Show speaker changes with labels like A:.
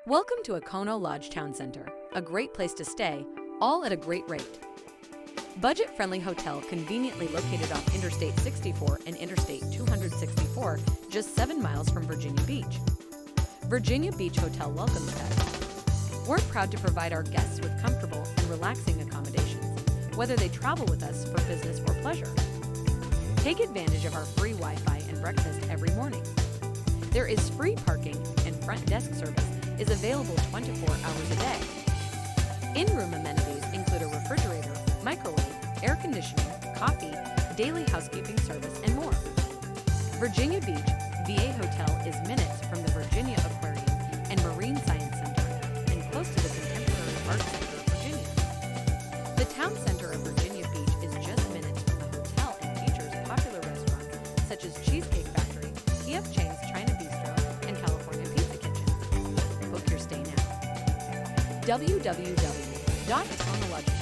A: Welcome to Econolodge Town Center, a great place to stay, all at a great rate. Budget-friendly hotel conveniently located off Interstate 64 and Interstate 264, just 7 miles from Virginia Beach. Virginia Beach Hotel welcomes guests. We're proud to provide our guests with comfortable and relaxing accommodations, whether they travel with us for business or pleasure. Take advantage of our free Wi-Fi and breakfast every morning. There is free parking and front desk service is available 24 hours a day. In-room amenities include a refrigerator, microwave, air conditioning, coffee, daily housekeeping service, and more. Virginia Beach VA Hotel is minutes from the Virginia Aquarium and Marine Science Center and close to the Contemporary Art Center of Virginia. The Town Center of Virginia Beach is just minutes from the hotel and features popular restaurants such as Cheesecake Factory, P.F. Chang's China Bistro, and California Pizza Kitchen. Book your stay now. www.econolodge.com